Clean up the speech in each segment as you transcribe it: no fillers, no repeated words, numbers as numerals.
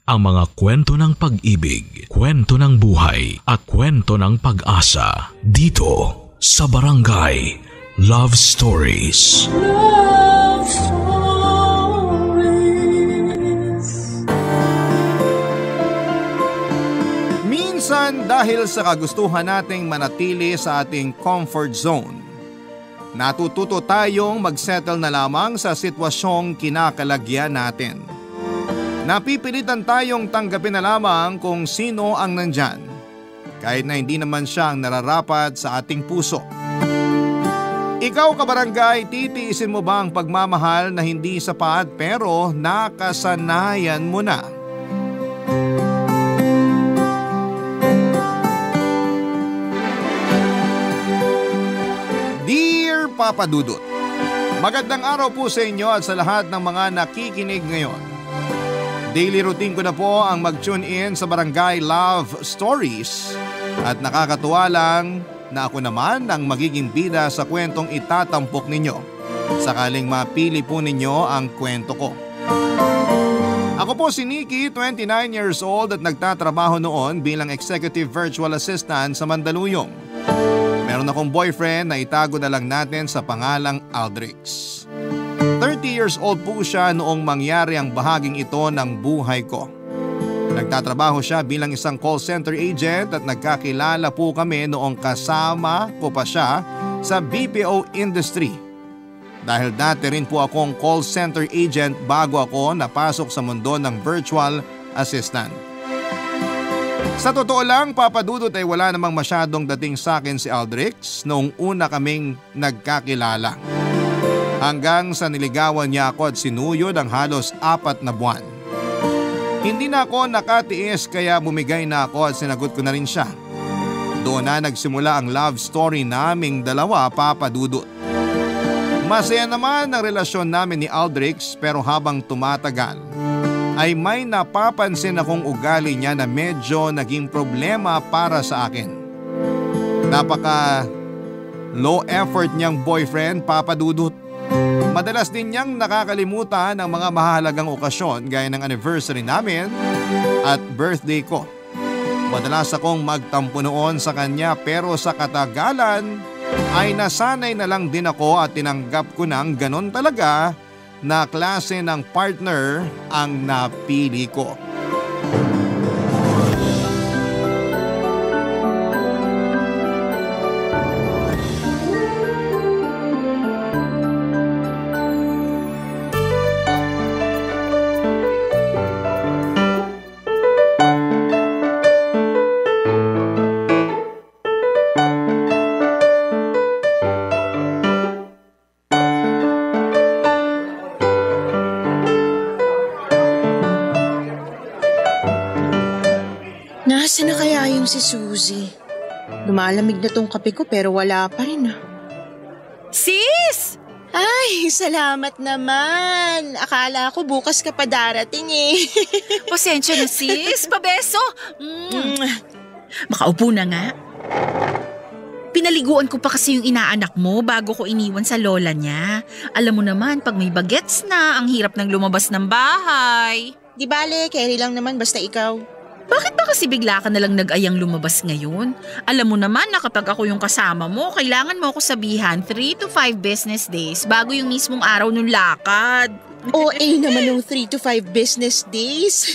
ang mga kwento ng pag-ibig, kwento ng buhay at kwento ng pag-asa dito sa Barangay Love Stories. Love Stories. Minsan dahil sa kagustuhan nating manatili sa ating comfort zone, natututo tayong magsettle na lamang sa sitwasyong kinakalagyan natin. Napipilitan tayong tanggapin na lamang kung sino ang nandyan, kahit na hindi naman siya ang nararapat sa ating puso. Ikaw kabarangay, titiisin mo ba ang pagmamahal na hindi sapat pero nakasanayan mo na? Dear Papa Dudut, magandang araw po sa inyo at sa lahat ng mga nakikinig ngayon. Daily routine ko na po ang mag-tune in sa Barangay Love Stories at nakakatuwa lang na ako naman ang magiging bida sa kwentong itatampok ninyo sakaling mapili po ninyo ang kwento ko. Ako po si Nikki, 29 years old at nagtatrabaho noon bilang executive virtual assistant sa Mandaluyong. Meron akong boyfriend na itago na lang natin sa pangalang Aldrix. 30 years old po siya noong mangyari ang bahaging ito ng buhay ko. Nagtatrabaho siya bilang isang call center agent at nagkakilala po kami noong kasama ko pa siya sa BPO industry. Dahil dati rin po akong call center agent bago ako napasok sa mundo ng virtual assistant. Sa totoo lang, Papa Dudut, ay wala namang masyadong dating sa akin si Aldrix noong una kaming nagkakilala. Hanggang sa niligawan niya ako at sinuyod ang halos 4 na buwan. Hindi na ako nakatiis kaya bumigay na ako at sinagot ko na rin siya. Doon na nagsimula ang love story naming dalawa, Papa Dudut. Masaya naman ang relasyon namin ni Aldrix pero habang tumatagal ay may napapansin akong ugali niya na medyo naging problema para sa akin. Napaka low effort niyang boyfriend, Papa Dudut. Madalas din niyang nakakalimutan ang mga mahalagang okasyon gaya ng anniversary namin at birthday ko. Madalas akong magtampo noon sa kanya pero sa katagalan ay nasanay na lang din ako at tinanggap ko nang ganon talaga na klase ng partner ang napili ko. Nasaan na kaya yung si Suzy? Lumalamig na tong kape ko pero wala pa rin ah. Sis! Ay, salamat naman. Akala ko bukas ka pa darating eh. Pasensya na sis, pabeso. Makaupo na nga. Pinaliguan ko pa kasi yung inaanak mo bago ko iniwan sa lola niya. Alam mo naman, pag may bagets na, ang hirap ng lumabas ng bahay. Di bale, carry lang naman basta ikaw. Bakit ba kasi bigla ka nalang nag-ayang lumabas ngayon? Alam mo naman na kapag ako yung kasama mo, kailangan mo ako sabihan 3 to 5 business days bago yung mismong araw ng lakad. OA naman yung 3 to 5 business days.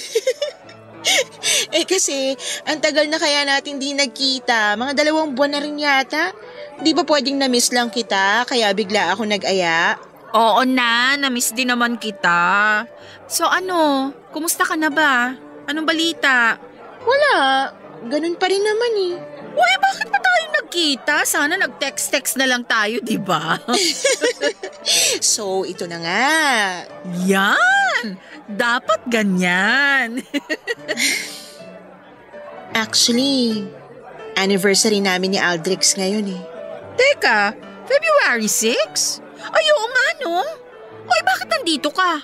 Eh kasi, ang tagal na kaya natin di nagkita. Mga 2 buwan na rin yata. Di ba pwedeng na-miss lang kita, kaya bigla ako nag-aya? Oo na, na-miss din naman kita. So ano, kumusta ka na ba? Anong balita? Wala, ganun pa rin naman eh. Uy, bakit pa tayo nagkita? Sana nag-text-text na lang tayo, di ba? So, ito na nga. Yan! Dapat ganyan. Actually, anniversary namin ni Aldrix ngayon eh. Teka, February 6? Ay, oo nga no. Uy, bakit nandito ka?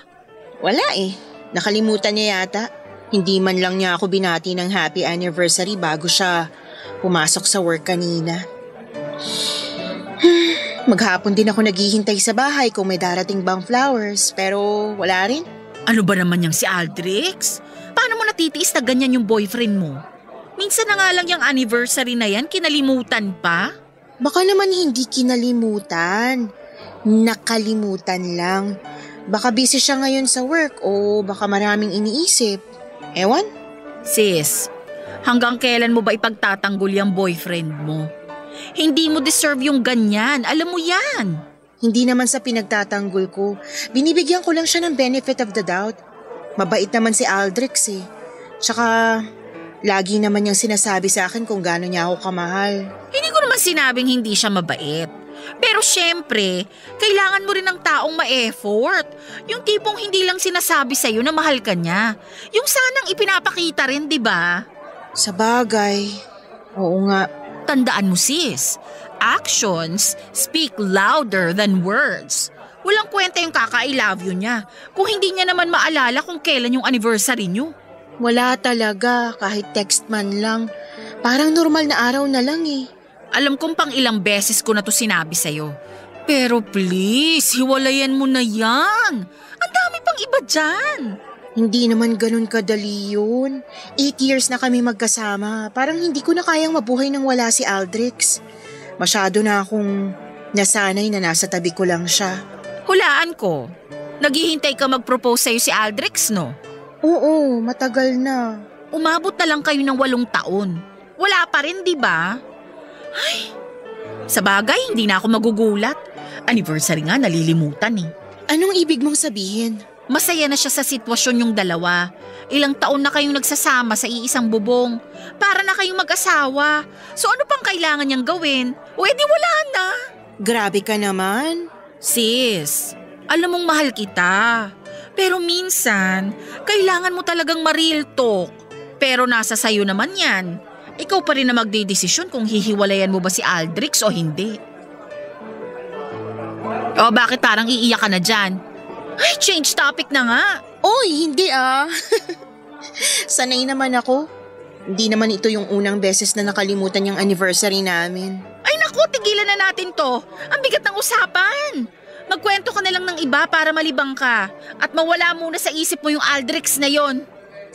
Wala eh. Nakalimutan niya yata. Hindi man lang niya ako binati ng happy anniversary bago siya pumasok sa work kanina. Maghapon din ako naghihintay sa bahay kung may darating bang flowers pero wala rin. Ano ba naman yung si Aldrix? Paano mo matitiis na ganyan yung boyfriend mo? Minsan na nga lang yung anniversary na yan, kinalimutan pa? Baka naman hindi kinalimutan. Nakalimutan lang. Baka busy siya ngayon sa work o baka maraming iniisip. Ewan? Sis, hanggang kailan mo ba ipagtatanggol yung boyfriend mo? Hindi mo deserve yung ganyan, alam mo yan. Hindi naman sa pinagtatanggol ko. Binibigyan ko lang siya ng benefit of the doubt. Mabait naman si Aldrich eh. Tsaka, lagi naman niyang sinasabi sa akin kung gaano niya ako kamahal. Hindi ko naman sinabing hindi siya mabait. Pero syempre, kailangan mo rin ng taong ma-effort. Yung tipong hindi lang sinasabi sa'yo na mahal ka niya. Yung sanang ipinapakita rin, di ba? Sa bagay. Oo nga. Tandaan mo sis, actions speak louder than words. Walang kwenta yung kaka-I love you niya kung hindi niya naman maalala kung kailan yung anniversary niyo. Wala talaga, kahit text man lang. Parang normal na araw na lang eh. Alam kong pang ilang beses ko na to sinabi sa'yo. Pero please, hiwalayan mo na yan. Ang dami pang iba dyan. Hindi naman ganun kadali yun. 8 years na kami magkasama. Parang hindi ko na kayang mabuhay nang wala si Aldrich. Masyado na akong nasanay na nasa tabi ko lang siya. Hulaan ko. Naghihintay ka mag-propose sa'yo si Aldrich, no? Oo, matagal na. Umabot na lang kayo ng 8 taon. Wala pa rin, di ba? Ay, sa bagay, hindi na ako magugulat. Anniversary nga, nalilimutan eh. Anong ibig mong sabihin? Masaya na siya sa sitwasyon yung dalawa. Ilang taon na kayong nagsasama sa iisang bubong. Para na kayong mag-asawa. So ano pang kailangan niyang gawin? O edi wala na. Grabe ka naman. Sis, alam mong mahal kita. Pero minsan, kailangan mo talagang ma-real talk. Pero nasa sayo naman yan. Ikaw pa rin na magdedesisyon kung hihiwalayan mo ba si Aldrich o hindi. O bakit parang iiyak ka na dyan? Ay, change topic na nga. Oy, hindi ah. Sanay naman ako. Hindi naman ito yung unang beses na nakalimutan yung anniversary namin. Ay naku, tigilan na natin to. Ang bigat ng usapan. Magkwento ka na lang ng iba para malibang ka. At mawala muna sa isip mo yung Aldrich na yon.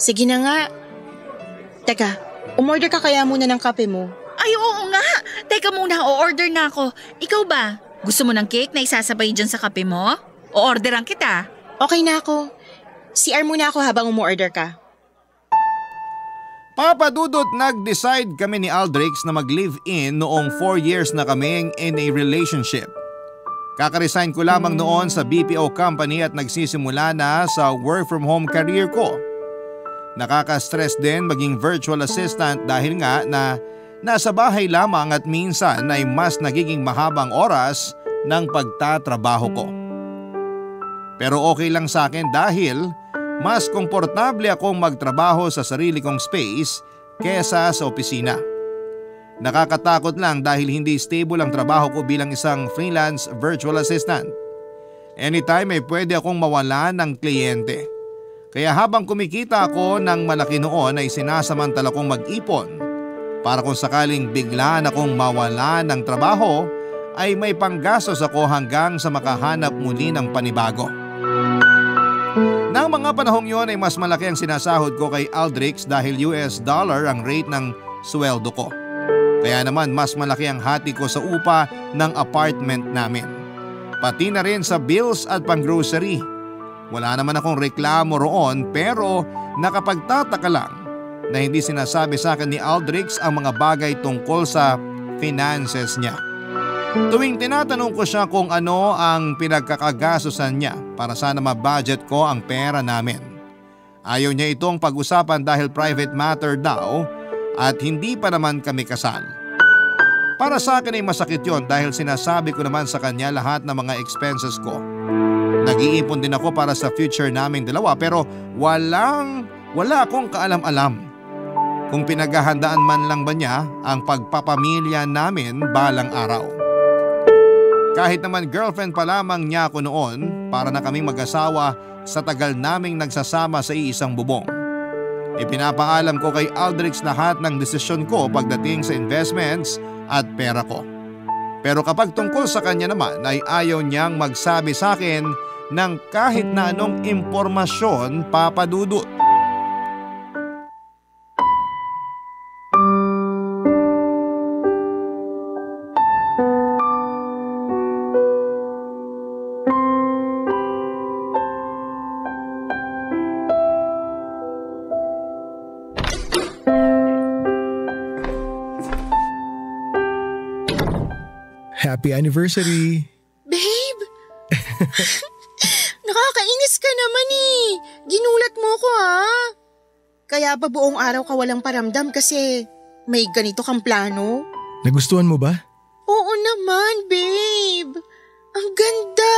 Sige na nga. Teka, umorder ka kaya muna ng kape mo? Ay oo nga. Teka muna, o-order na ako. Ikaw ba? Gusto mo ng cake na isasabay dyan sa kape mo? O-orderan kita. Okay na ako. CR muna ako habang umu-order ka. Papa Dudut, nag-decide kami ni Aldrich na mag-live-in noong 4 years na kaming in a relationship. Kakaresign ko lamang noon sa BPO company at nagsisimula na sa work from home career ko. Nakaka-stress din maging virtual assistant dahil nga na nasa bahay lamang at minsan ay mas nagiging mahabang oras ng pagtatrabaho ko. Pero okay lang sa akin dahil mas komportable akong magtrabaho sa sarili kong space kesa sa opisina. Nakakatakot lang dahil hindi stable ang trabaho ko bilang isang freelance virtual assistant. Anytime ay pwede akong mawalan ng kliyente. Kaya habang kumikita ako ng malaki noon ay sinasamantala kong mag-ipon para kung sakaling bigla na akong mawalan ng trabaho ay may panggastos ako hanggang sa makahanap muli ng panibago. Nang mga panahong yon ay mas malaki ang sinasahod ko kay Aldrich dahil US dollar ang rate ng sweldo ko. Kaya naman mas malaki ang hati ko sa upa ng apartment namin. Pati na rin sa bills at pang-grocery. Wala naman akong reklamo roon pero nakapagtataka lang na hindi sinasabi sa akin ni Aldrich ang mga bagay tungkol sa finances niya. Tuwing tinatanong ko siya kung ano ang pinagkakagastusan niya para sana ma-budget ko ang pera namin. Ayaw niya itong pag-usapan dahil private matter daw at hindi pa naman kami kasal. Para sa akin ay masakit yon dahil sinasabi ko naman sa kanya lahat ng mga expenses ko. Nag-iipon din ako para sa future naming dalawa pero wala akong kaalam-alam kung pinaghahandaan man lang ba niya ang pagpapamilya namin balang araw. Kahit naman girlfriend pa lamang niya ako noon para na kaming mag-asawa sa tagal naming nagsasama sa iisang bubong. Ipinapaalam ko kay Aldrich lahat ng desisyon ko pagdating sa investments at pera ko. Pero kapag tungkol sa kanya naman ay ayaw niyang magsabi sa akin ng kahit na anong impormasyon, Papa Dudut. Happy anniversary! Babe! Nakakainis ka naman eh. Ginulat mo ko ha. Kaya ba buong araw ka walang paramdam kasi may ganito kang plano? Nagustuhan mo ba? Oo naman, babe. Ang ganda.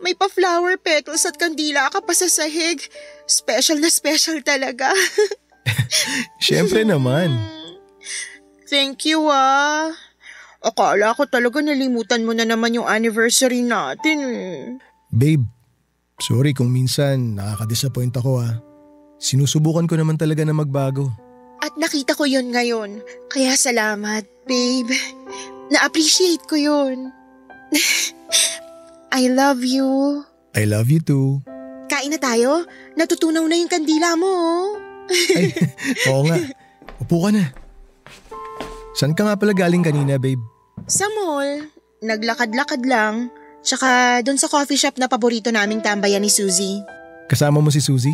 May pa-flower petals at kandila ka pa sa sahig. Special na special talaga. Siyempre naman. Thank you ah. Akala ko talaga nalimutan mo na naman yung anniversary natin eh. Babe, sorry kung minsan nakaka-disappoint ako ah. Sinusubukan ko naman talaga na magbago. At nakita ko yun ngayon. Kaya salamat, babe. Na-appreciate ko yun. I love you. I love you too. Kain na tayo? Natutunaw na yung kandila mo. Ay, oo nga. Upo ka na. Saan ka nga pala galing kanina, babe? Sa mall. Naglakad-lakad lang. Tsaka doon sa coffee shop na paborito naming tambayan ni Suzy. Kasama mo si Suzy?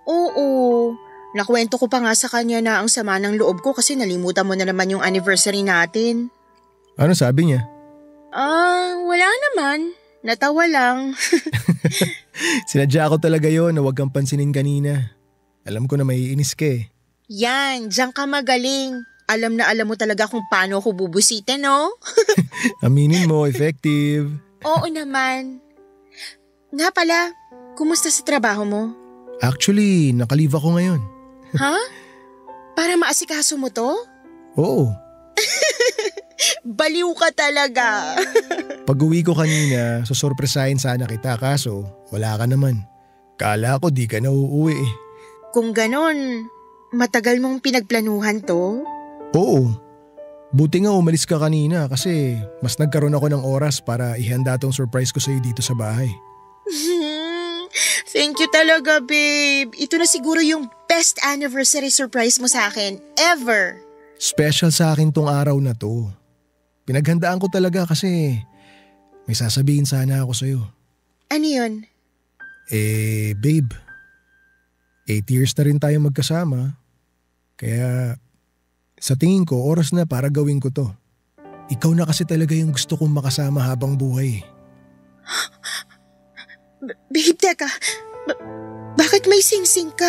Oo. Nakwento ko pa nga sa kanya na ang sama ng loob ko kasi nalimutan mo na naman yung anniversary natin. Ano sabi niya? Wala naman. Natawa lang. Sinadya ko talaga yon na huwag kang pansinin kanina. Alam ko na maiinis ka eh. Yan, diyan ka magaling. Alam na alam mo talaga kung paano ako bubusitin, no? Aminin mo, effective. Oo naman. Nga pala, kumusta sa trabaho mo? Actually, nakalive ako ngayon. Ha? Para maasikaso mo to? Oo. Baliw ka talaga. Pag-uwi ko kanina, susurpresahin sana kita kaso wala ka naman. Kala ko di ka na uuwi eh. Kung ganon, matagal mong pinagplanuhan to? Oo. Buti nga umalis ka kanina kasi mas nagkaroon ako ng oras para ihanda tong surprise ko sa'yo dito sa bahay. Thank you talaga, babe. Ito na siguro yung best anniversary surprise mo sa akin ever. Special sa akin tong araw na to. Pinaghandaan ko talaga kasi may sasabihin sana ako sa'yo. Ano yun? Babe, 8 years na rin tayo magkasama. Kaya sa tingin ko oras na para gawin ko to. Ikaw na kasi talaga yung gusto kong makasama habang buhay. Babe, teka. Bakit may sing-sing ka?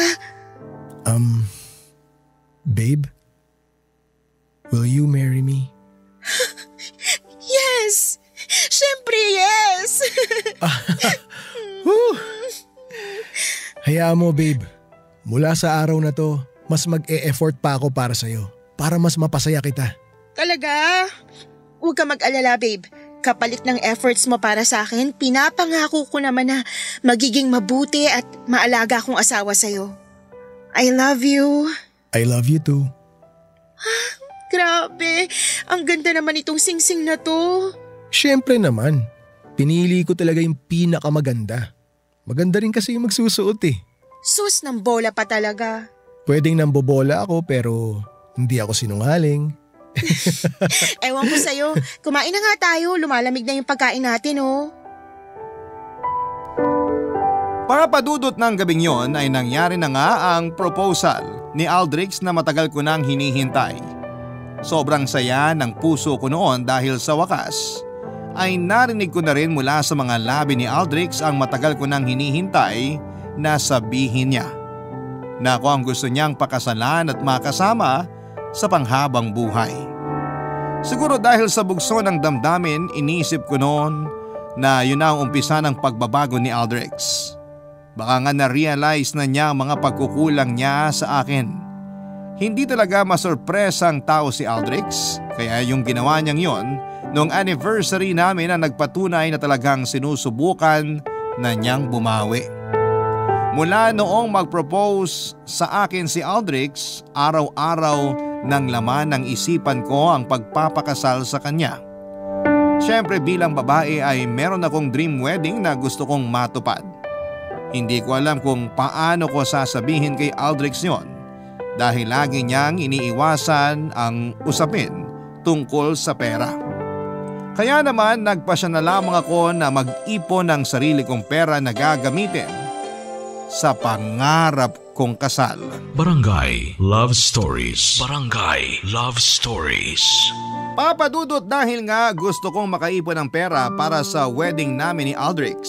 Babe? Will you marry me? Yes! Siyempre, yes! Hayaan mo, babe. Mula sa araw na to, mas mag-e-effort pa ako para sa'yo. Para mas mapasaya kita. Talaga? Huwag ka mag-alala, babe. Kapalit ng efforts mo para sa akin, pinapangako ko naman na magiging mabuti at maalaga akong asawa sa'yo. I love you. I love you too. Grabe, ang ganda naman itong sing-sing na to. Siyempre naman, pinili ko talaga yung pinakamaganda. Maganda rin kasi yung magsusuot eh. Sus ng bola pa talaga. Pwedeng nambobola ako pero hindi ako sinungaling. Ewan ko sa'yo, kumain na nga tayo, lumalamig na yung pagkain natin oh. Papadudot ng gabing yon ay nangyari na nga ang proposal ni Aldrich na matagal ko nang hinihintay. Sobrang saya ng puso ko noon dahil sa wakas ay narinig ko na rin mula sa mga labi ni Aldrich ang matagal ko nang hinihintay na sabihin niya na ako ang gusto niyang pakasalan at makasama sa panghabang buhay. Siguro dahil sa bugso ng damdamin, inisip ko noon na yun na ang umpisa ng pagbabago ni Aldrich. Baka nga na-realize na niya ang mga pagkukulang niya sa akin. Hindi talaga masurpresa ang tao si Aldrich, kaya yung ginawa niyang yon noong anniversary namin na nagpatunay na talagang sinusubukan na niyang bumawi. Mula noong mag-propose sa akin si Aldrich, araw-araw nang laman ng isipan ko ang pagpapakasal sa kanya. Siyempre bilang babae ay meron akong dream wedding na gusto kong matupad. Hindi ko alam kung paano ko sasabihin kay Aldrich yon dahil lagi niyang iniiwasan ang usapin tungkol sa pera. Kaya naman nagpasya na lamang ako na mag-ipon ng sarili kong pera na gagamitin sa pangarap kong kasal. Barangay Love Stories. Barangay Love Stories. Papa Dudut, dahil nga gusto kong makaipon ng pera para sa wedding namin ni Aldrix,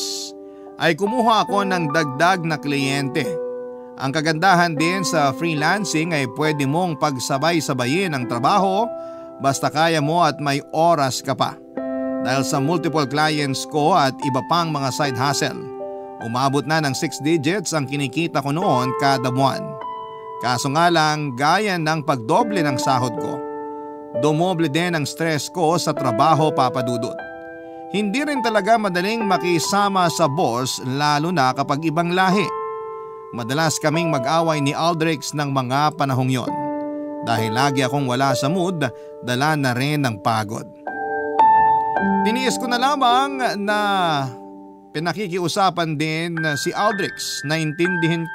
ay kumuha ako ng dagdag na kliyente. Ang kagandahan din sa freelancing ay pwede mong pagsabay-sabayin ang trabaho basta kaya mo at may oras ka pa. Dahil sa multiple clients ko at iba pang mga side hustle, umabot na ng 6 digits ang kinikita ko noon kada buwan. Kaso nga lang, gaya ng pagdoble ng sahod ko, dumoble din ang stress ko sa trabaho, Papa Dudut. Hindi rin talaga madaling makisama sa boss, lalo na kapag ibang lahi. Madalas kaming mag-away ni Aldrix ng mga panahong yon. Dahil lagi akong wala sa mood, dala na rin ng pagod. Tiniis ko na lamang na pinakikiusapan din si Aldrix na intindihin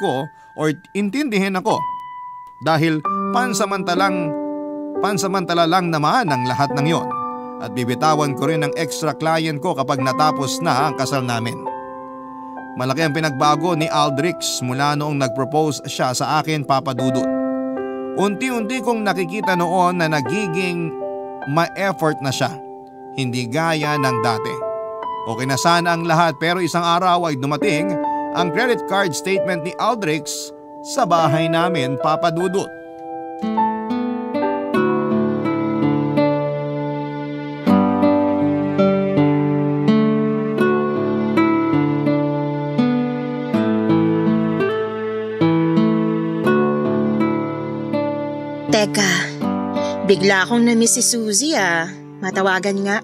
ako. Dahil pansamantala lang naman ang lahat ng yon. At bibitawan ko rin ang extra client ko kapag natapos na ang kasal namin. Malaki ang pinagbago ni Aldrix mula noong nag-propose siya sa akin, Papa Dudut. Unti-unti kong nakikita noon na nagiging ma-effort na siya, hindi gaya ng dati. Okay na sana ang lahat pero isang araw ay dumating ang credit card statement ni Aldrix sa bahay namin, Papa Dudut. Teka, bigla akong na-miss si Suzy ah. Matawagan nga.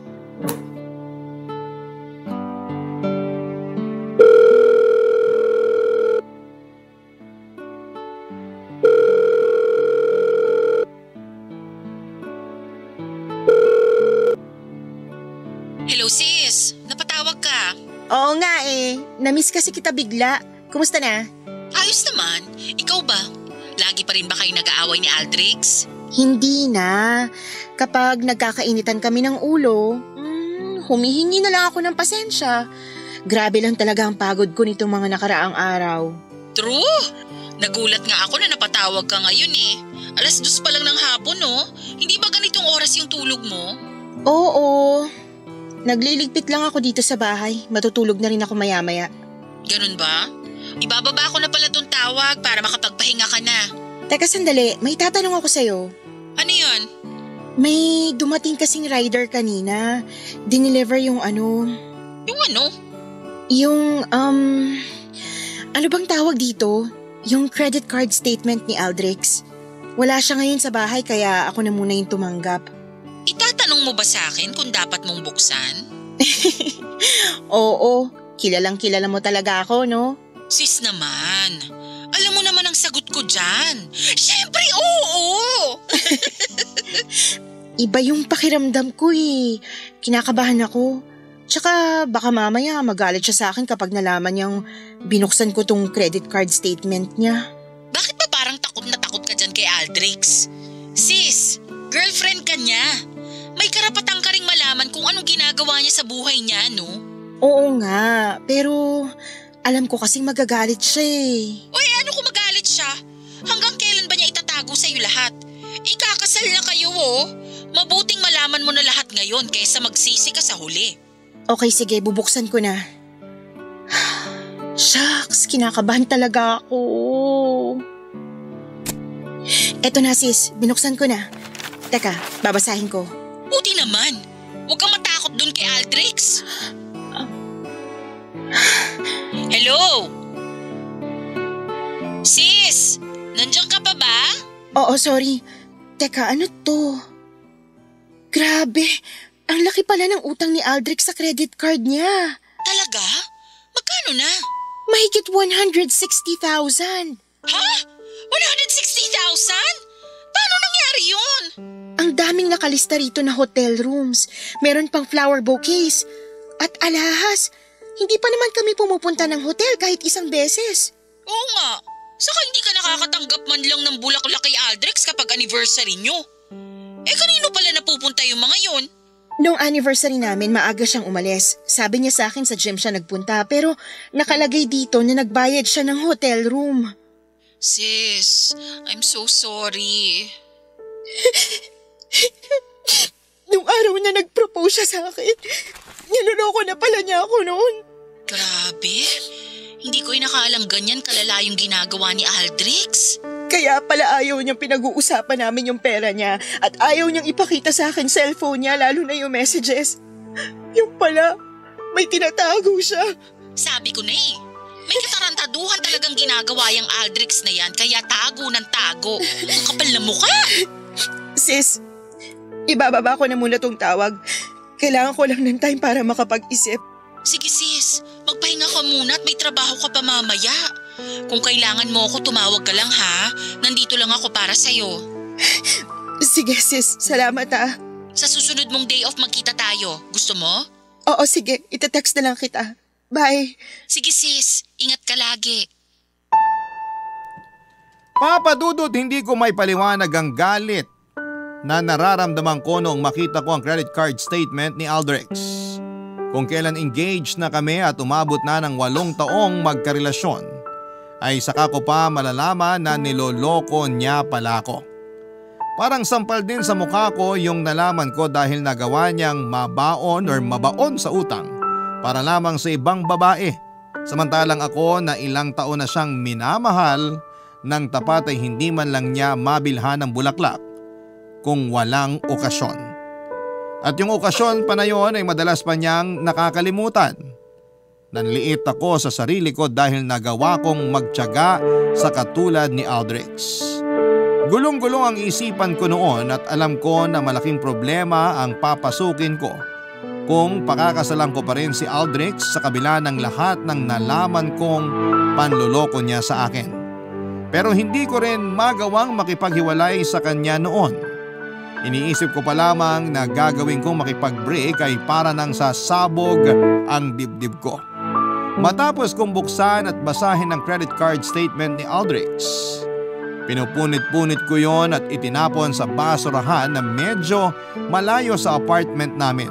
Hello sis, napatawag ka. Oo nga eh, na-miss kasi kita bigla. Kumusta na? Ayos naman, ikaw ba? Lagi pa rin ba kayo nag-aaway ni Aldrix? Hindi na. Kapag nagkakainitan kami ng ulo, humihingi na lang ako ng pasensya. Grabe lang talaga ang pagod ko nitong mga nakaraang araw. True? Nagulat nga ako na napatawag ka ngayon eh. 2:00 pa lang ng hapon no? Hindi ba ganitong oras yung tulog mo? Oo. Nagliligpit lang ako dito sa bahay. Matutulog na rin ako maya-maya. Ganun ba? Ibababa ko na pala tong tawag para makapagpahinga ka na. Teka sandali, may tatanong ako sa'yo. Ano yun? May dumating kasing rider kanina. Dineliver yung ano? Yung ano? Yung, ano bang tawag dito? Yung credit card statement ni Aldrix. Wala siya ngayon sa bahay kaya ako na muna yung tumanggap. Itatanong mo ba sa akin kung dapat mong buksan? Oo, kilalang kilala mo talaga ako, no? Sis naman, alam mo naman ang sagot ko dyan. Siyempre, oo! Iba yung pakiramdam ko eh. Kinakabahan ako. Tsaka baka mamaya magalit siya sa akin kapag nalaman niyang binuksan ko tong credit card statement niya. Bakit ba parang takot na takot ka dyan kay Aldrix? Sis, girlfriend ka niya. May karapatan ka ring malaman kung anong ginagawa niya sa buhay niya, no? Oo nga, pero alam ko kasing magagalit siya eh. Uy, ano kung magalit siya? Hanggang kailan ba niya itatago sa'yo lahat? Ikakasal na kayo oh. Mabuting malaman mo na lahat ngayon kaysa magsisi ka sa huli. Okay, sige, bubuksan ko na. Shucks, kinakabahan talaga ako. Eto na sis, binuksan ko na. Teka, babasahin ko. Buti naman. Huwag kang matakot dun kay Aldrix. Hello? Sis, nandiyan ka pa ba? Oo, sorry. Teka, ano to? Grabe, ang laki pala ng utang ni Aldrix sa credit card niya. Talaga? Magkano na? Mahigit 160,000. Ha? 160,000? Paano nangyari yun? Ang daming nakalista rito na hotel rooms. Meron pang flower bouquets. At alahas, hindi pa naman kami pumupunta ng hotel kahit isang beses. Oo nga. Saka hindi ka nakakatanggap man lang ng bulaklak kay Aldrix kapag anniversary nyo. Eh kanino pala napupunta yung mga yon? Noong anniversary namin, maaga siyang umalis. Sabi niya sa akin sa gym siya nagpunta pero nakalagay dito na nagbayad siya ng hotel room. Sis, I'm so sorry. Nung araw na nag-propose siya sa akin. Niloloko na pala niya ako noon. Grabe. Hindi ko inakaalam ganyan kalala yung ginagawa ni Aldrich. Kaya pala ayaw niyang pinag-uusapan namin yung pera niya at ayaw niyang ipakita sa akin cellphone niya, lalo na yung messages. Yung pala, may tinatago siya. Sabi ko na eh. May katarantaduhan talagang ginagawa yung Aldrich na yan, kaya tago ng tago. Ang kapal na mukha. Sis, ibababa ko na muna tong tawag. Kailangan ko lang ng time para makapag-isip. Sige sis, magpahinga ka muna at may trabaho ka pa mamaya. Kung kailangan mo ako, tumawag ka lang ha. Nandito lang ako para sa'yo. Sige sis, salamat ah. Sa susunod mong day off magkita tayo. Gusto mo? Oo sige, itetext na lang kita. Bye. Sige sis, ingat ka lagi. Papa Dudut, hindi ko may paliwanag ang galit na nararamdaman ko noong makita ko ang credit card statement ni Aldrich. Kung kailan engaged na kami at umabot na ng 8 taong magkarelasyon, ay saka ko pa malalaman na niloloko niya pala ako. Parang sampal din sa mukha ko yung nalaman ko dahil nagawa niyang mabaon sa utang para lamang sa ibang babae. Samantalang ako na ilang taon na siyang minamahal ng tapat ay hindi man lang niya mabilhan ng bulaklak kung walang okasyon. At yung okasyon pa na yun ay madalas pa niyang nakakalimutan. Nanliit ako sa sarili ko dahil nagawa kong magtiyaga sa katulad ni Aldrich. Gulong-gulong ang isipan ko noon at alam ko na malaking problema ang papasukin ko kung pakakasalan ko pa rin si Aldrich sa kabila ng lahat ng nalaman kong panloloko niya sa akin. Pero hindi ko rin magawang makipaghiwalay sa kanya noon. Iniisip ko pa lamang na gagawin kong makipag-break ay para nang sasabog ang dibdib ko. Matapos kong buksan at basahin ang credit card statement ni Aldrich, pinupunit-punit ko yon at itinapon sa basurahan na medyo malayo sa apartment namin.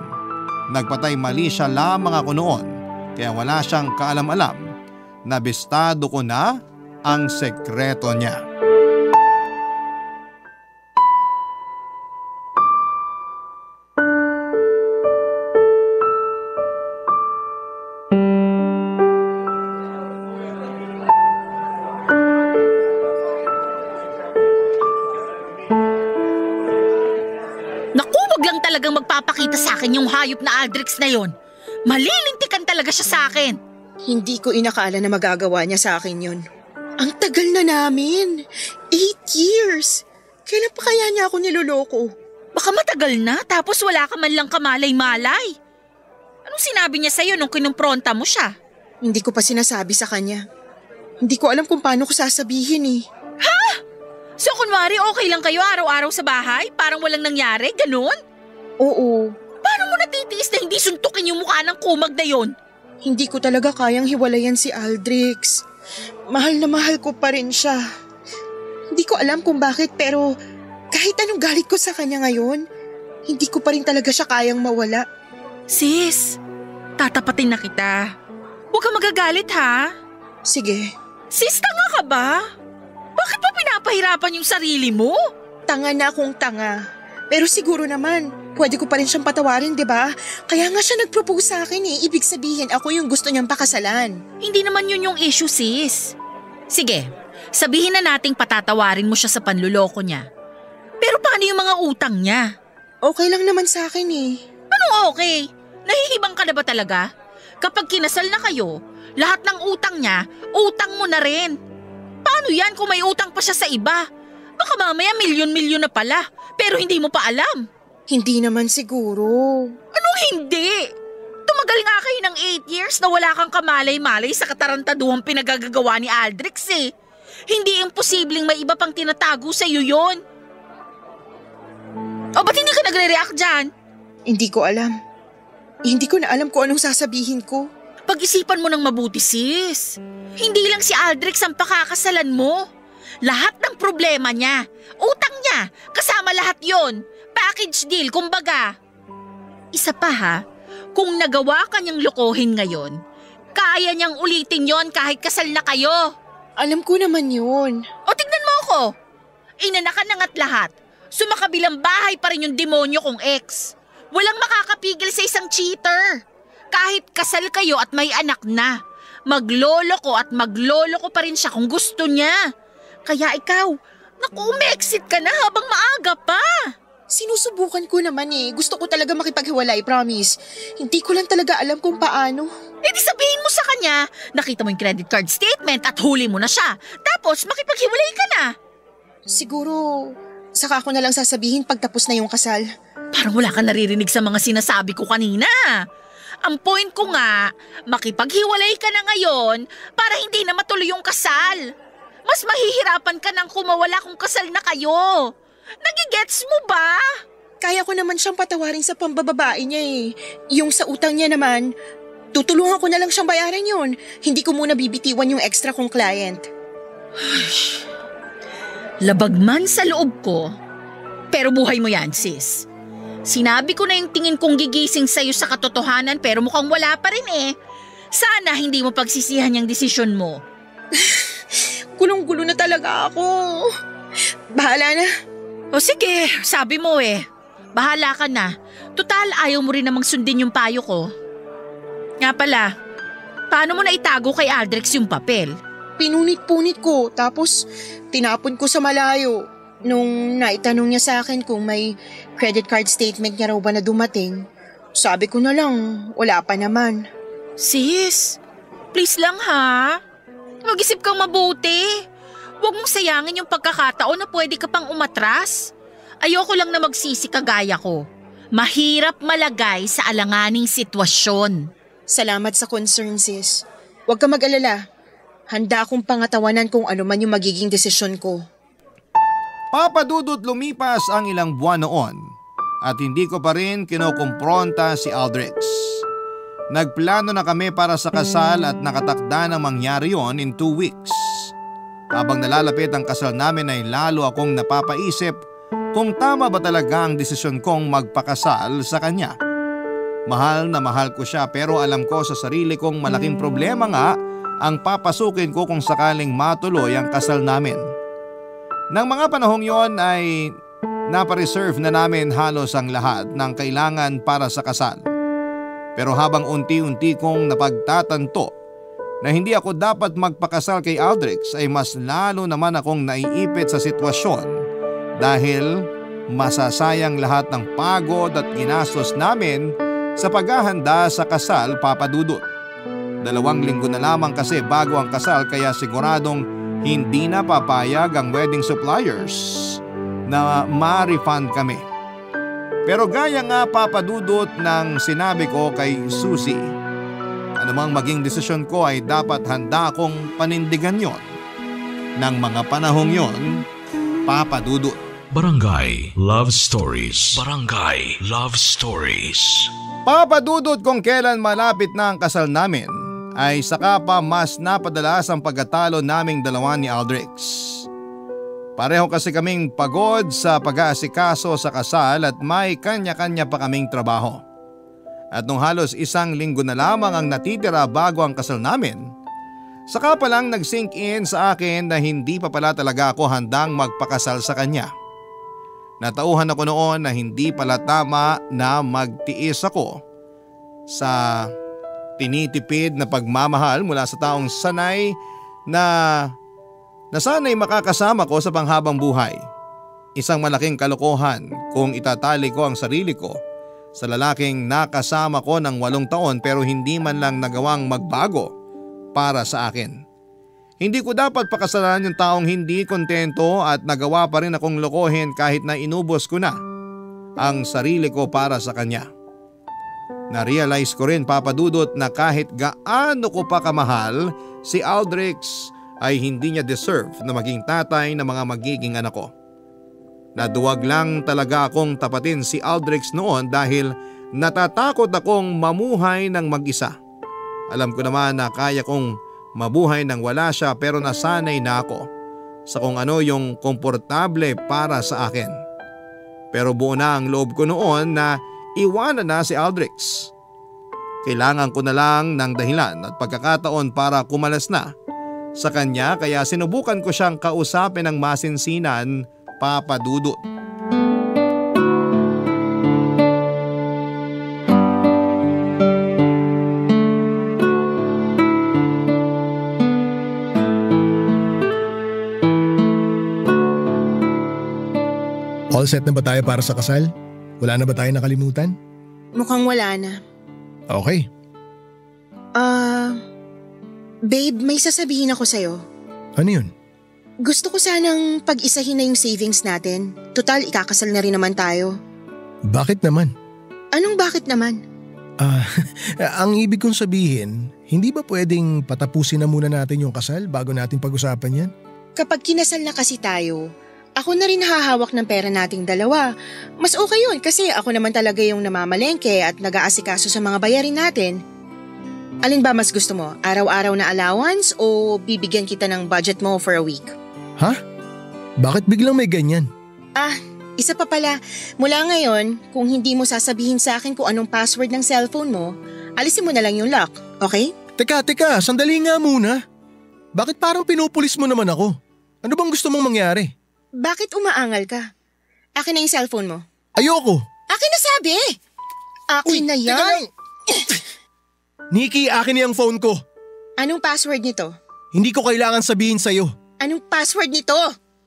Nagpatay mali siya lamang ako noon, kaya wala siyang kaalam-alam na bistado ko na ang sekreto niya. Talagang magpapakita sa akin yung hayop na Aldrich na yon. Malilintikan talaga siya sa akin. Hindi ko inakala na magagawa niya sa akin yun. Ang tagal na namin. 8 years. Kailan pa kaya niya ako niloloko? Baka matagal na tapos wala ka man lang kamalay-malay. Anong sinabi niya sa'yo nung kinumpronta mo siya? Hindi ko pa sinasabi sa kanya. Hindi ko alam kung paano ko sasabihin eh. Ha? So kunwari okay lang kayo araw-araw sa bahay? Parang walang nangyari? Ganun? Oo. Paano mo natitiis na hindi suntukin yung mukha ng kumag na yon? Hindi ko talaga kayang hiwalayan si Aldrich. Mahal na mahal ko pa rin siya. Hindi ko alam kung bakit pero kahit anong galit ko sa kanya ngayon, hindi ko pa rin talaga siya kayang mawala. Sis, tatapatin na kita. Huwag ka magagalit ha? Sige. Sis, tanga ka ba? Bakit pa pinapahirapan yung sarili mo? Tanga na akong tanga. Pero siguro naman, pwede ko pa rin siyang patawarin, di ba? Kaya nga siya nag-propose sa akin eh. Ibig sabihin, ako yung gusto niyang pakasalan. Hindi naman yun yung issue, sis. Sige, sabihin na nating patatawarin mo siya sa panluloko niya. Pero paano yung mga utang niya? Okay lang naman sa akin eh. Anong okay? Nahihibang ka na ba talaga? Kapag kinasal na kayo, lahat ng utang niya, utang mo na rin. Paano yan kung may utang pa siya sa iba? Baka mamaya milyon-milyon na pala, pero hindi mo pa alam. Hindi naman siguro. Anong hindi? Tumagal nga kayo ng 8 years na wala kang kamalay-malay sa katarantaduhang pinagagagawa ni Aldrich eh. Hindi imposibleng may iba pang tinatago sa iyo yon. O ba't hindi ka nagre-react dyan? Hindi ko alam. Hindi ko na alam kung anong sasabihin ko. Pag-isipan mo ng mabuti, sis. Hindi lang si Aldrich ang pakakasalan mo. Lahat ng problema niya, utang niya, kasama lahat yon. Package deal, kumbaga. Isa pa ha, kung nagawa ka niyang lokohin ngayon, kaya niyang ulitin yon kahit kasal na kayo. Alam ko naman yun. O tignan mo ako. Inanakan na nga't lahat. Sumakabilang bahay pa rin yung demonyo kong ex. Walang makakapigil sa isang cheater. Kahit kasal kayo at may anak na, maglolo ko pa rin siya kung gusto niya. Kaya ikaw, naku, umexit ka na habang maaga pa. Sinusubukan ko naman eh. Gusto ko talaga makipaghiwalay, promise. Hindi ko lang talaga alam kung paano. Eh di sabihin mo sa kanya, nakita mo yung credit card statement at huli mo na siya. Tapos makipaghiwalay ka na. Siguro, saka ko na lang sasabihin pag tapos na yung kasal. Parang wala ka naririnig sa mga sinasabi ko kanina. Ang point ko nga, makipaghiwalay ka na ngayon para hindi na matuloy yung kasal. Mas mahihirapan ka nang kumawala kung kasal na kayo. Nagigets mo ba? Kaya ko naman siyang patawarin sa pambababae niya eh. Yung sa utang niya naman, tutulungan ko na lang siyang bayaran yun. Hindi ko muna bibitiwan yung extra kong client. Labag man sa loob ko, pero buhay mo yan, sis. Sinabi ko na yung tingin kong gigising sa'yo sa katotohanan pero mukhang wala pa rin eh. Sana hindi mo pagsisihan yung desisyon mo. Gulong-gulo na talaga ako. Bahala na. O sige, sabi mo eh. Bahala ka na. Tutal, ayaw mo rin namang sundin yung payo ko. Nga pala, paano mo na itago kay Aldrich yung papel? Pinunit-punit ko, tapos tinapon ko sa malayo. Nung naitanong niya sa akin kung may credit card statement niya raw ba na dumating, sabi ko na lang, wala pa naman. Sis, please lang ha. Mag-isip kang mabuti. Huwag mong sayangin yung pagkakataon na pwede ka pang umatras. Ayoko lang na magsisi kagaya ko. Mahirap malagay sa alanganing sitwasyon. Salamat sa concern, sis. Huwag ka mag-alala. Handa akong pangatawanan kung ano man yung magiging desisyon ko. Papa Dudut, lumipas ang ilang buwan noon at hindi ko pa rin kinokompronta si Aldrich. Nagplano na kami para sa kasal at nakatakda na mangyari yon in 2 weeks. Habang nalalapit ang kasal namin ay lalo akong napapaisip kung tama ba talaga ang desisyon kong magpakasal sa kanya. Mahal na mahal ko siya pero alam ko sa sarili kong malaking problema nga ang papasukin ko kung sakaling matuloy ang kasal namin. Nang mga panahong yon ay napareserve na namin halos ang lahat ng kailangan para sa kasal. Pero habang unti-unti kong napagtatanto na hindi ako dapat magpakasal kay Aldrich ay mas lalo naman akong naiipit sa sitwasyon dahil masasayang lahat ng pagod at ginastos namin sa paghahanda sa kasal, Papa Dudut. 2 linggo na lamang kasi bago ang kasal kaya siguradong hindi na papayag ang wedding suppliers na ma-refund kami. Pero gaya nga, Papa Dudut, ng sinabi ko kay Susie, anumang maging desisyon ko ay dapat handa akong panindigan yon. Nang mga panahong yon, Papa Dudut. Barangay Love Stories. Barangay Love Stories. Papa Dudut, kung kailan malapit na ang kasal namin, ay saka pa mas napadalas ang pagkatalo naming dalawa ni Aldrich. Pareho kasi kaming pagod sa pag-aasikaso sa kasal at may kanya-kanya pa kaming trabaho. At nung halos 1 linggo na lamang ang natitira bago ang kasal namin, saka pa lang nag-sink in sa akin na hindi pa pala talaga ako handang magpakasal sa kanya. Natauhan ako noon na hindi pala tama na magtiis ako sa tinitipid na pagmamahal mula sa taong sanay na sana'y makakasama ko sa panghabang buhay. Isang malaking kalokohan kung itatali ko ang sarili ko sa lalaking nakasama ko ng 8 taon pero hindi man lang nagawang magbago para sa akin. Hindi ko dapat pakasalan yung taong hindi kontento at nagawa pa rin akong lokohin kahit na inubos ko na ang sarili ko para sa kanya. Na-realize ko rin, Papa Dudut, na kahit gaano ko pa kamahal si Aldrich ay hindi niya deserve na maging tatay ng mga magiging anak ko. Naduwag lang talaga akong tapatin si Aldrich noon dahil natatakot akong mamuhay ng mag-isa. Alam ko naman na kaya kong mabuhay nang wala siya pero nasanay na ako sa kung ano yung komportable para sa akin. Pero buo na ang loob ko noon na iwanan na si Aldrich. Kailangan ko na lang ng dahilan at pagkakataon para kumalas na sa kanya kaya sinubukan ko siyang kausapin ng masinsinan, Papa Dudut. All set na ba tayo para sa kasal? Wala na ba tayo nakalimutan? Mukhang wala na. Okay. Babe, may sasabihin ako sa'yo. Ano yun? Gusto ko sanang pag-isahin na yung savings natin. Total, ikakasal na rin naman tayo. Bakit naman? Anong bakit naman? Ang ibig kong sabihin, hindi ba pwedeng patapusin na muna natin yung kasal bago natin pag-usapan yan? Kapag kinasal na kasi tayo, ako na rin hahawak ng pera nating dalawa. Mas okay yun kasi ako naman talaga yung namamalengke at nag-aasikaso sa mga bayarin natin. Alin ba mas gusto mo? Araw-araw na allowance o bibigyan kita ng budget mo for a week? Ha? Bakit biglang may ganyan? Isa pa pala, mula ngayon, kung hindi mo sasabihin sa akin kung anong password ng cellphone mo, alisin mo na lang yung lock, okay? Teka, sandali nga muna. Bakit parang pinupulis mo naman ako? Ano bang gusto mong mangyari? Bakit umaangal ka? Akin na yung cellphone mo. Ayoko! Akin na sabi! Akin na yan! Teka lang! Nikki, akin na yung phone ko. Anong password nito? Hindi ko kailangan sabihin sa'yo. Anong password nito?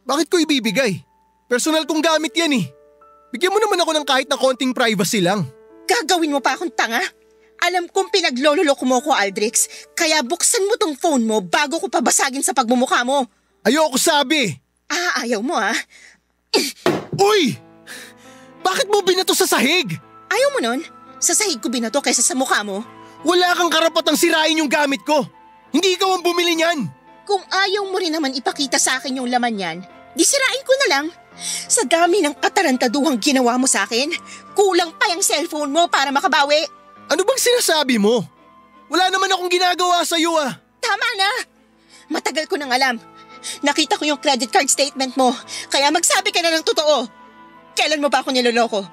Bakit ko ibibigay? Personal kong gamit yan eh. Bigyan mo naman ako ng kahit na konting privacy lang. Gagawin mo pa akong tanga? Alam kong pinaglololoko mo ko, Aldrix. Kaya buksan mo tong phone mo bago ko pabasagin sa pagmumukha mo. Ayoko sabi! Ayaw mo Uy! Bakit mo binato sa sahig? Ayaw mo nun? Sa sahig ko binato kaysa sa mukha mo? Wala kang karapatang sirain yung gamit ko. Hindi ikaw ang bumili niyan. Kung ayaw mo rin naman ipakita sa akin yung laman yan, di sirain ko na lang. Sa dami ng katarantaduhang ginawa mo sa akin, kulang pa yung cellphone mo para makabawi. Ano bang sinasabi mo? Wala naman akong ginagawa sa'yo ah. Tama na! Matagal ko nang alam. Nakita ko yung credit card statement mo, kaya magsabi ka na ng totoo. Kailan mo ba ako niloloko?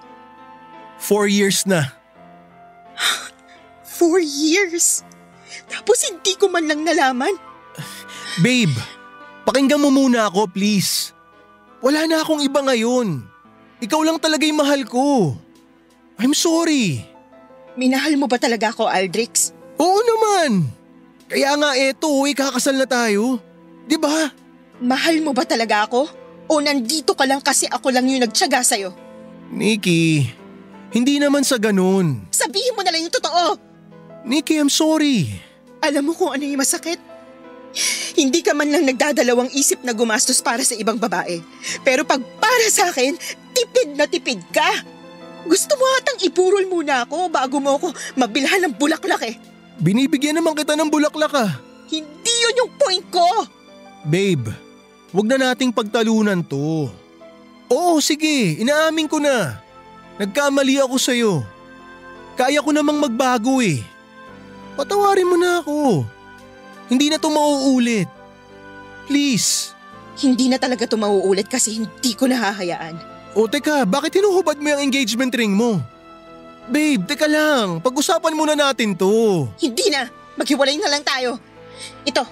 4 years na. 4 years? Tapos hindi ko man lang nalaman. Babe, pakinggan mo muna ako please. Wala na akong iba ngayon. Ikaw lang talaga yung mahal ko. I'm sorry. Minahal mo ba talaga ako, Aldrix? Oo naman. Kaya nga ikakasal na tayo. Di ba? Mahal mo ba talaga ako? O nandito ka lang kasi ako lang yung nagtiyaga sa'yo? Nikki, hindi naman sa ganun. Sabihin mo na lang yung totoo. Nikki, I'm sorry. Alam mo kung ano yung masakit? Hindi ka man lang nagdadalawang isip na gumastos para sa ibang babae. Pero pag para sa akin, tipid na tipid ka. Gusto mo atang ipurol muna ako bago mo ako mabilhan ng bulaklak eh. Binibigyan naman kita ng bulaklak ah. Hindi yun yung point ko. Babe, wag na nating pagtalunan to. Oo, sige, inaamin ko na. Nagkamali ako sa'yo. Kaya ko namang magbago eh. Patawarin mo na ako. Hindi na to mauulit. Please. Hindi na talaga to mauulit kasi hindi ko nahahayaan. O teka, bakit hinuhubad mo yung engagement ring mo? Babe, teka lang. Pag-usapan muna natin to. Hindi na. Maghiwalay na lang tayo. Ito.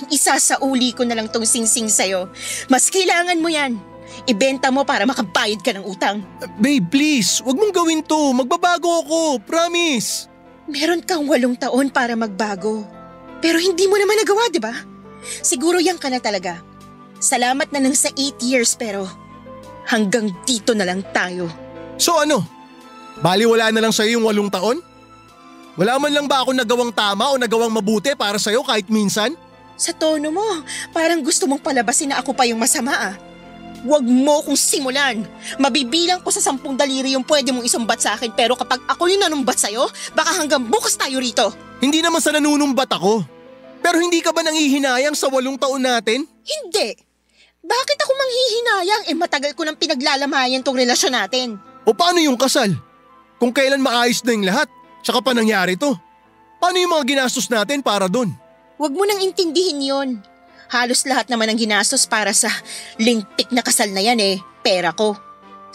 Isasauli ko na lang tong singsing sa'yo. Mas kailangan mo yan. Ibenta mo para makabayad ka ng utang. Babe, please. Wag mong gawin to. Magbabago ako. Promise. Meron kang 8 taon para magbago. Pero hindi mo naman nagawa, di ba? Siguro yan ka na talaga. Salamat na nang sa 8 years pero hanggang dito na lang tayo. So ano? Baliwala na lang sa'yo yung 8 taon? Wala man lang ba ako nagawang tama o nagawang mabuti para sa'yo kahit minsan? Sa tono mo, parang gusto mong palabasin na ako pa yung masama ah. Huwag mo kong simulan. Mabibilang ko sa 10 daliri yung pwede mong isumbat sa akin pero kapag ako yung nanumbat sa'yo, baka hanggang bukas tayo rito. Hindi naman sa nanunumbat ako. Pero hindi ka ba nanghihinayang sa 8 taon natin? Hindi. Bakit ako manghihinayang? Matagal ko nang pinaglalamayan tong relasyon natin. O paano yung kasal? Kung kailan maayos na yung lahat, tsaka pa nangyari to. Paano yung mga ginastos natin para dun? Huwag mo nang intindihin yon. Halos lahat naman ang ginastos para sa lintik na kasal na yan pera ko.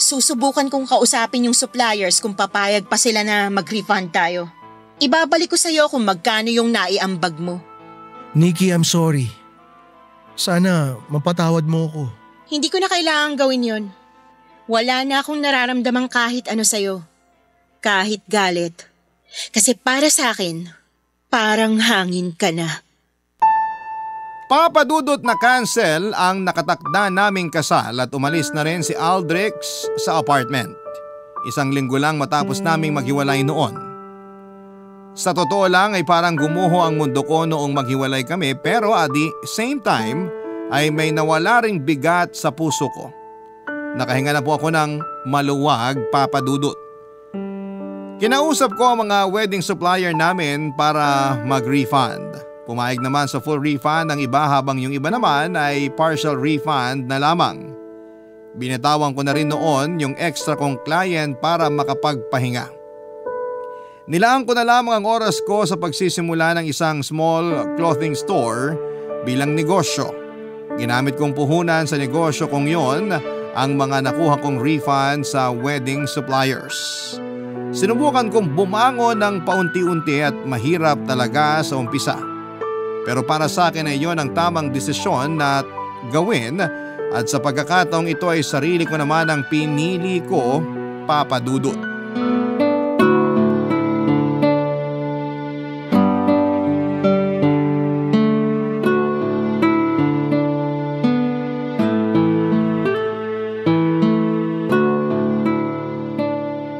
Susubukan kong kausapin yung suppliers kung papayag pa sila na mag-refund tayo. Ibabalik ko sa'yo kung magkano yung naiambag mo. Nikki, I'm sorry. Sana mapatawad mo ko. Hindi ko na kailangang gawin yon. Wala na akong nararamdamang kahit ano sa'yo. Kahit galit. Kasi para sa akin, parang hangin ka na. Papadudot na cancel ang nakatakda naming kasal at umalis na rin si Aldrich sa apartment. Isang linggo lang matapos naming maghiwalay noon. Sa totoo lang ay parang gumuho ang mundo ko noong maghiwalay kami, pero at the same time ay may nawala ring bigat sa puso ko. Nakahinga na po ako ng maluwag, Papa Dudut. Kinausap ko ang mga wedding supplier namin para mag-refund. Pumayag naman sa full refund ang iba, habang yung iba naman ay partial refund na lamang. Binatawan ko na rin noon yung extra kong client para makapagpahinga. Nilaan ko na lamang ang oras ko sa pagsisimula ng isang small clothing store bilang negosyo. Ginamit kong puhunan sa negosyo kong yon ang mga nakuha kong refund sa wedding suppliers. Sinubukan kong bumangon ng paunti-unti at mahirap talaga sa umpisa. Pero para sa akin ay yon ang tamang desisyon na gawin, at sa pagkakataong ito ay sarili ko naman ang pinili ko, Papa Dudut.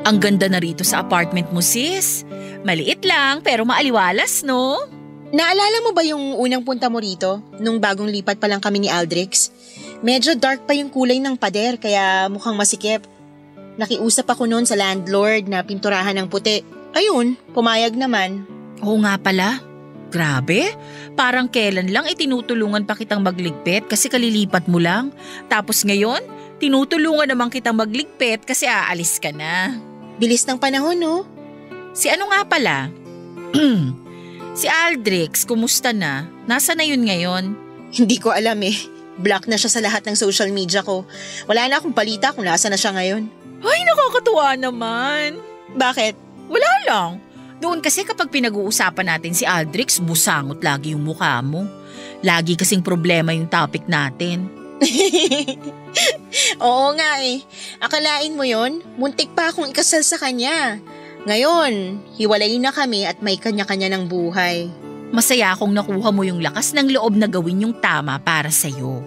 Ang ganda na rito sa apartment mo, sis. Maliit lang pero maaliwalas, no? Naalala mo ba yung unang punta mo rito? Nung bagong lipat pa lang kami ni Aldrich? Medyo dark pa yung kulay ng pader kaya mukhang masikip. Nakiusap ako noon sa landlord na pinturahan ng puti. Ayun, pumayag naman. Oo nga pala. Grabe, parang kailan lang itinutulungan pa kitang magligpit kasi kalilipat mo lang. Tapos ngayon, tinutulungan naman kitang magligpit kasi aalis ka na. Bilis ng panahon, no? Si ano nga pala? Si Aldrich, kumusta na? Nasa na yun ngayon? Hindi ko alam eh. Block na siya sa lahat ng social media ko. Wala na akong balita kung nasa na siya ngayon. Ay, nakakatuwa naman. Bakit? Wala lang. Doon kasi kapag pinag-uusapan natin si Aldrich, busangot lagi yung mukha mo. Lagi kasing problema yung topic natin. Oo nga eh. Akalain mo yon? Muntik pa akong ikasal sa kanya. Ngayon, hiwalay na kami at may kanya-kanya ng buhay. Masaya akong nakuha mo yung lakas ng loob na gawin yung tama para sa'yo.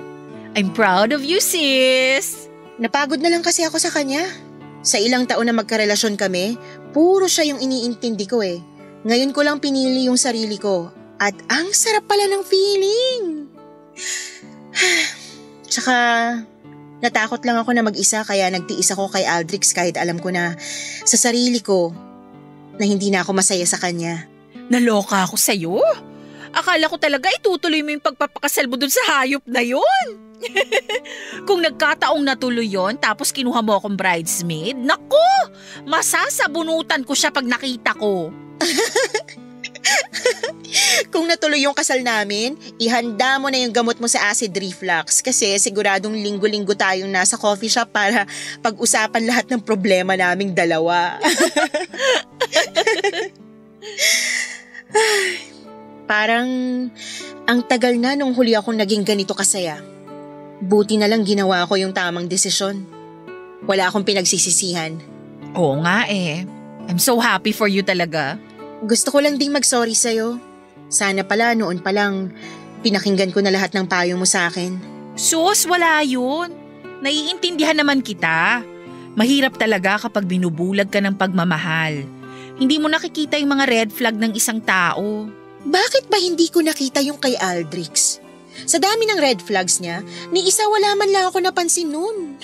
I'm proud of you, sis! Napagod na lang kasi ako sa kanya. Sa ilang taon na magkarelasyon kami, puro siya yung iniintindi ko eh. Ngayon ko lang pinili yung sarili ko. At ang sarap pala ng feeling! Tsaka, natakot lang ako na mag-isa kaya nagtiis ako kay Aldrich kahit alam ko na sa sarili ko na hindi na ako masaya sa kanya. Naloka ako sa'yo? Akala ko talaga itutuloy mo yung pagpapakasal mo dun sa hayop na yun. Kung nagkataong natuloy yon tapos kinuha mo akong bridesmaid, naku! Masasabunutan ko siya pag nakita ko. Kung natuloy yung kasal namin, ihanda mo na yung gamot mo sa acid reflux kasi siguradong linggo-linggo tayong nasa coffee shop para pag-usapan lahat ng problema naming dalawa. Parang ang tagal na nung huli akong naging ganito kasaya. Buti na lang ginawa ko yung tamang desisyon. Wala akong pinagsisisihan. Oo nga eh. I'm so happy for you talaga. Gusto ko lang ding mag-sorry sa'yo. Sana pala noon pa lang pinakinggan ko na lahat ng payo mo sa akin. Sus, wala yun. Naiintindihan naman kita. Mahirap talaga kapag binubulag ka ng pagmamahal. Hindi mo nakikita yung mga red flag ng isang tao. Bakit ba hindi ko nakita yung kay Aldrich? Sa dami ng red flags niya, ni isa wala man lang ako napansin nun.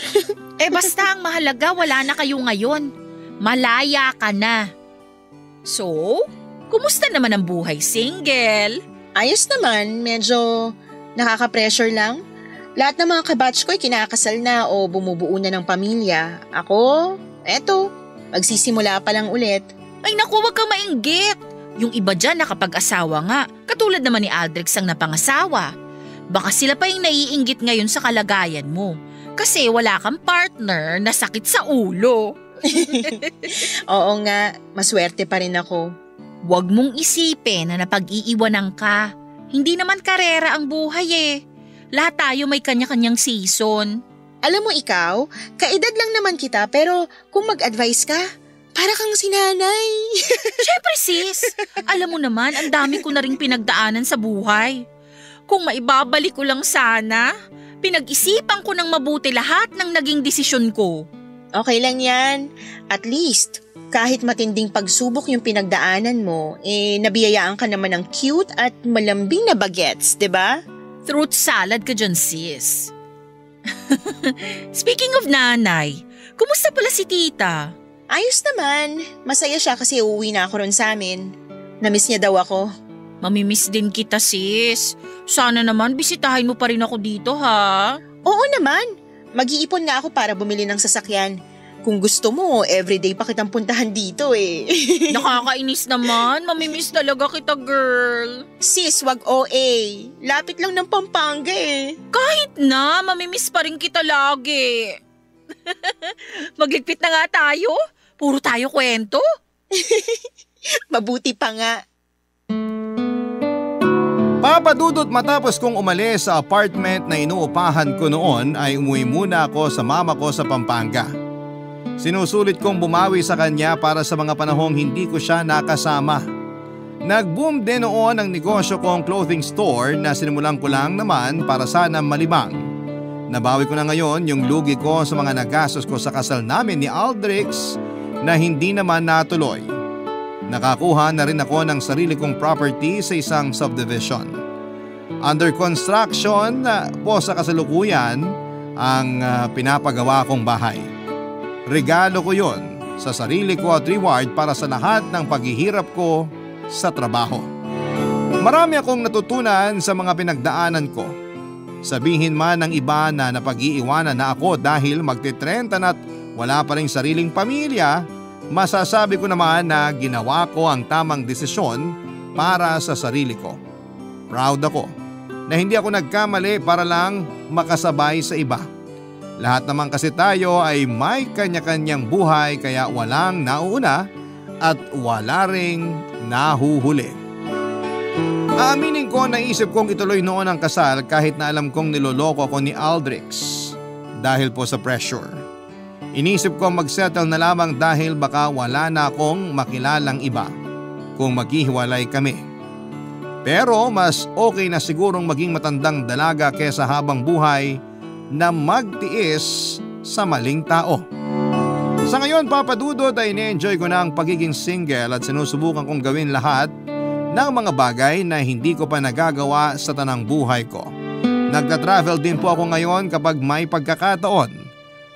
Basta ang mahalaga wala na kayo ngayon. Malaya ka na. So, kumusta naman ang buhay single? Ayos naman, medyo nakaka-pressure lang. Lahat ng mga kabatch ko ay kinakasal na o bumubuo na ng pamilya. Ako, eto, magsisimula pa lang ulit. Ay naku, wag kang mainggit. Yung iba dyan nakapag-asawa nga, katulad naman ni Aldrich ang napangasawa. Baka sila pa yung naiinggit ngayon sa kalagayan mo. Kasi wala kang partner na sakit sa ulo. Oo nga, maswerte pa rin ako. Huwag mong isipin na napag-iiwanan ka. Hindi naman karera ang buhay eh. Lahat tayo may kanya-kanyang season. Alam mo ikaw, kaedad lang naman kita pero kung mag-advise ka, para kang sinanay. Syempre sis, alam mo naman ang dami ko na ring pinagdaanan sa buhay. Kung maibabalik ko lang sana, pinag-isipan ko ng mabuti lahat ng naging desisyon ko. Okay lang yan. At least, kahit matinding pagsubok yung pinagdaanan mo, nabiyayaan ka naman ng cute at malambing na bagets, 'di ba? Fruit salad ka dyan, sis. Speaking of nanay, kumusta pala si tita? Ayos naman. Masaya siya kasi uuwi na ako ron sa amin. Namiss niya daw ako. Mamimiss din kita, sis. Sana naman bisitahin mo pa rin ako dito, ha? Oo naman. Mag-iipon nga ako para bumili ng sasakyan. Kung gusto mo, everyday pa kitang puntahan dito eh. Nakakainis naman. Mamimiss talaga kita, girl. Sis, wag OA. Lapit lang ng Pampanga eh. Kahit na, mamimiss pa rin kita lagi. Magligpit na nga tayo. Puro tayo kwento. Mabuti pa nga. Papa Dudut, matapos kong umalis sa apartment na inuupahan ko noon ay umuwi muna ako sa mama ko sa Pampanga. Sinusulit kong bumawi sa kanya para sa mga panahong hindi ko siya nakasama. Nag-boom din noon ang negosyo kong clothing store na sinimulan ko lang naman para sana malibang. Nabawi ko na ngayon yung lugi ko sa mga nagastos ko sa kasal namin ni Aldrix na hindi naman natuloy. Nakakuha na rin ako ng sarili kong property sa isang subdivision. Under construction po sa kasalukuyan ang pinapagawa kong bahay. Regalo ko yon sa sarili ko at reward para sa lahat ng paghihirap ko sa trabaho. Marami akong natutunan sa mga pinagdaanan ko. Sabihin man ng iba na napag-iiwanan na ako dahil magti-30 at wala pa ring sariling pamilya, masasabi ko naman na ginawa ko ang tamang desisyon para sa sarili ko. Proud ako na hindi ako nagkamali para lang makasabay sa iba. Lahat naman kasi tayo ay may kanya-kanyang buhay kaya walang nauuna at wala ring nahuhuli. Aaminin ko, naisip kong ituloy noon ang kasal kahit na alam kong niloloko ako ni Aldrix dahil po sa pressure. Inisip ko mag-settle na lamang dahil baka wala na akong makilalang iba kung maghihiwalay kami. Pero mas okay na sigurong maging matandang dalaga kesa habang buhay na magtiis sa maling tao. Sa ngayon, Papa Dudut, ay ine-enjoy ko na ang pagiging single at sinusubukan kong gawin lahat ng mga bagay na hindi ko pa nagagawa sa tanang buhay ko. Nagta-travel din po ako ngayon kapag may pagkakataon.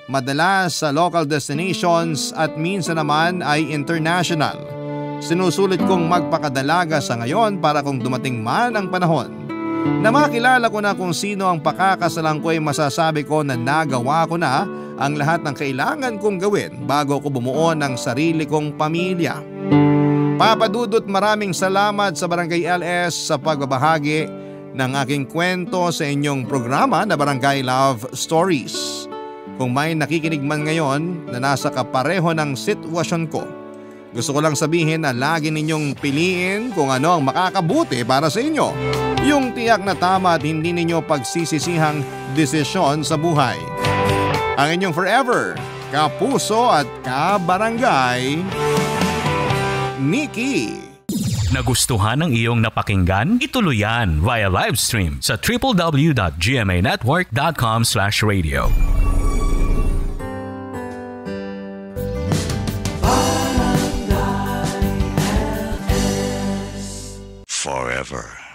Madalas sa local destinations at minsan naman ay international. Sinusulit kong magpakadalaga sa ngayon para kung dumating man ang panahon na makilala ko na kung sino ang pakakasalan ko ay masasabi ko na nagawa ko na ang lahat ng kailangan kong gawin bago ko bumuo ng sarili kong pamilya. Papa Dudut, maraming salamat sa Barangay LS sa pagbabahagi ng aking kwento sa inyong programa na Barangay Love Stories. Kung may nakikinig man ngayon na nasa kapareho ng sitwasyon ko, gusto ko lang sabihin na lagi ninyong piliin kung ano ang makakabuti para sa inyo. Yung tiyak na tama at hindi ninyo pagsisisihang desisyon sa buhay. Ang inyong forever, kapuso at kabarangay, Nikki. Nagustuhan ng iyong napakinggan? Ituloy yan via live stream sa www.gmanetwork.com/radio. Forever.